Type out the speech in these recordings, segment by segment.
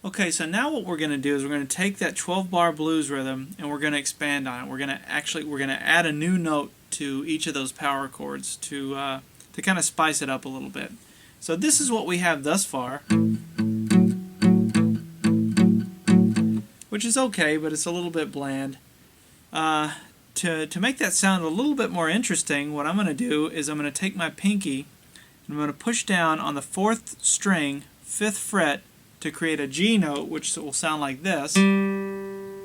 Okay, so now what we're going to do is we're going to take that 12-bar blues rhythm and we're going to expand on it. We're going to add a new note to each of those power chords to kind of spice it up a little bit. So this is what we have thus far, which is okay, but it's a little bit bland. To make that sound a little bit more interesting, what I'm going to do is I'm going to take my pinky and I'm going to push down on the 4th string, 5th fret, to create a G note, which will sound like this. And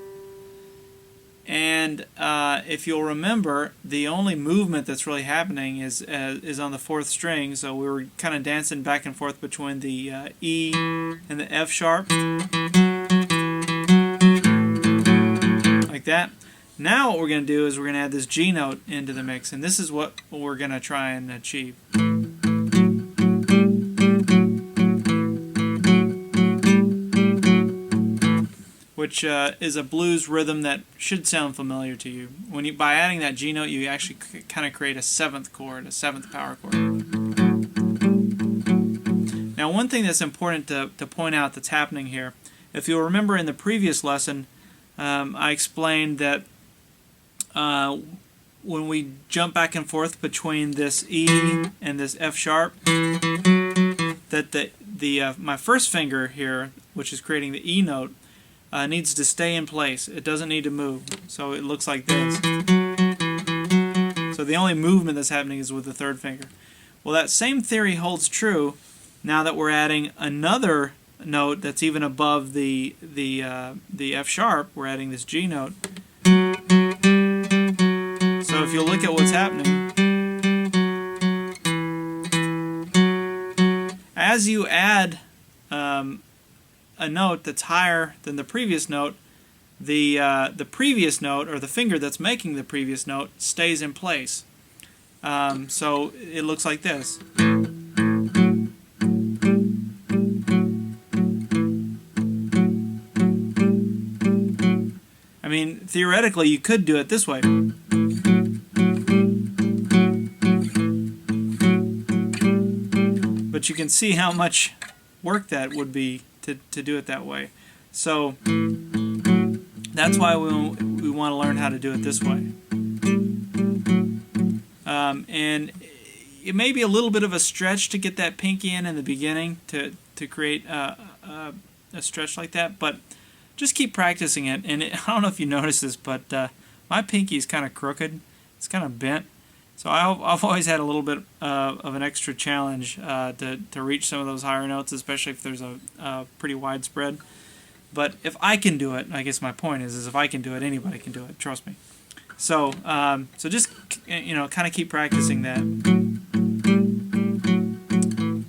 if you'll remember, the only movement that's really happening is on the 4th string. So we were kind of dancing back and forth between the E and the F sharp, like that. Now what we're going to do is we're going to add this G note into the mix, and this is what we're going to try and achieve. Which is a blues rhythm that should sound familiar to you. By adding that G note, you actually kind of create a 7th chord, a 7th power chord. Now, one thing that's important to point out that's happening here, if you'll remember in the previous lesson, I explained that when we jump back and forth between this E and this F sharp, that my first finger here, which is creating the E note, needs to stay in place. It doesn't need to move. So it looks like this. So the only movement that's happening is with the 3rd finger. Well, that same theory holds true now that we're adding another note that's even above the F sharp. We're adding this G note. So if you look at what's happening, as you add a note that's higher than the previous note, the previous note, or the finger that's making the previous note, stays in place. So it looks like this. I mean, theoretically, you could do it this way. But you can see how much work that would be to do it that way. So that's why we want to learn how to do it this way. And it may be a little bit of a stretch to get that pinky in the beginning to create a stretch like that, but just keep practicing it. And I don't know if you noticed this, but my pinky is kind of crooked. It's kind of bent. So I've always had a little bit of an extra challenge to reach some of those higher notes, especially if there's a pretty widespread. But if I can do it, I guess my point is if I can do it, anybody can do it. Trust me. So so just kind of keep practicing that.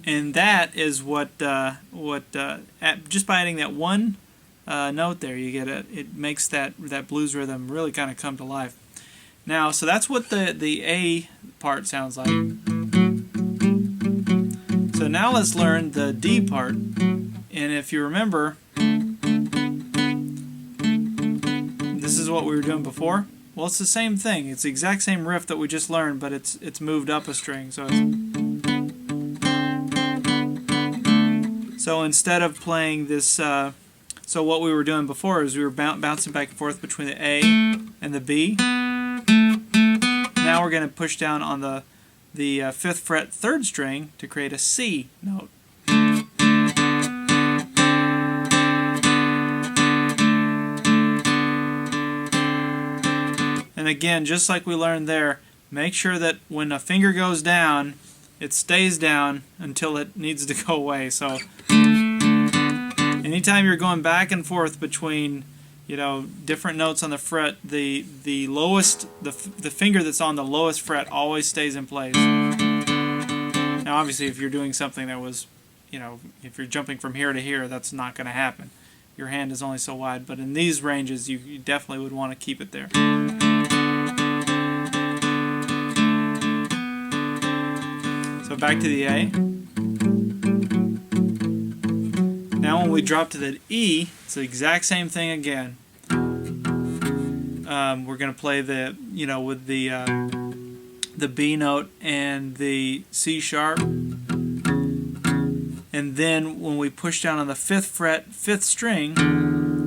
And that is what just by adding that one note there, you get it makes that blues rhythm really kind of come to life. Now, so that's what the A part sounds like. So now let's learn the D part. And if you remember, this is what we were doing before. Well, it's the same thing. It's the exact same riff that we just learned, but it's moved up a string. So instead of playing this, so what we were doing before is we were bouncing back and forth between the A and the B. Now we're going to push down on the 5th fret 3rd string to create a C note. And again, just like we learned there, make sure that when a finger goes down, it stays down until it needs to go away. So anytime you're going back and forth between different notes on the fret, the lowest, the finger that's on the lowest fret always stays in place. Now, obviously, if you're doing something that was, if you're jumping from here to here, that's not going to happen. Your hand is only so wide, but in these ranges, you definitely would want to keep it there. So back to the A. Now when we drop to the E, it's the exact same thing again. We're going to play with the B note and the C sharp, and and then when we push down on the 5th fret, 5th string,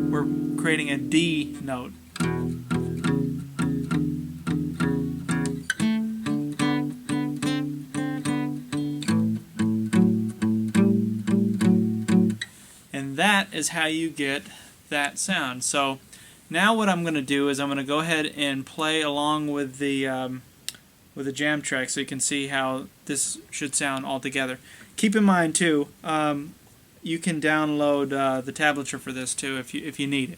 we're creating a D note. And that is how you get that sound. So now what I'm going to do is I'm going to go ahead and play along with the jam track so you can see how this should sound all together. Keep in mind too, you can download the tablature for this too if you need it.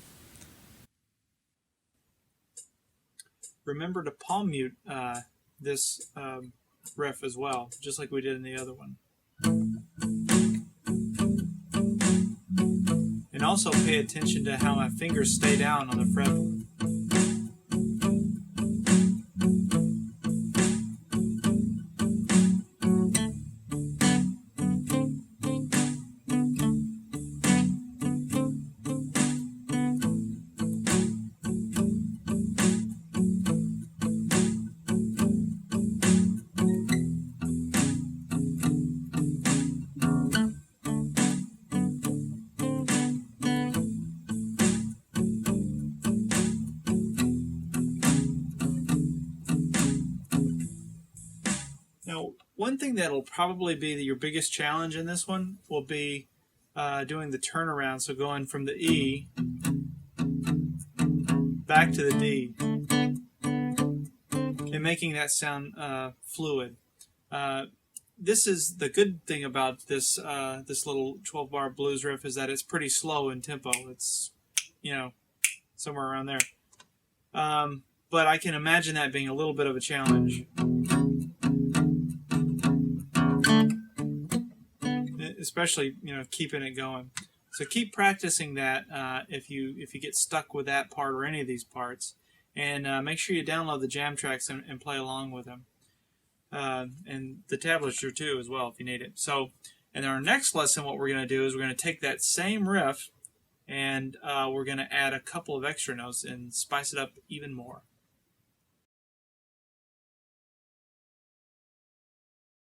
Remember to palm mute this riff as well, just like we did in the other one. And also pay attention to how my fingers stay down on the fretboard. Now, one thing that'll probably be your biggest challenge in this one will be doing the turnaround, so going from the E back to the D and making that sound fluid. This is the good thing about this this little 12-bar blues riff, is that it's pretty slow in tempo. It's, you know, somewhere around there. But I can imagine that being a little bit of a challenge, especially, you know, keeping it going. So keep practicing that if you get stuck with that part or any of these parts, and make sure you download the jam tracks and play along with them, and the tablature too as well if you need it. So in our next lesson, what we're going to do is we're going to take that same riff and we're going to add a couple of extra notes and spice it up even more.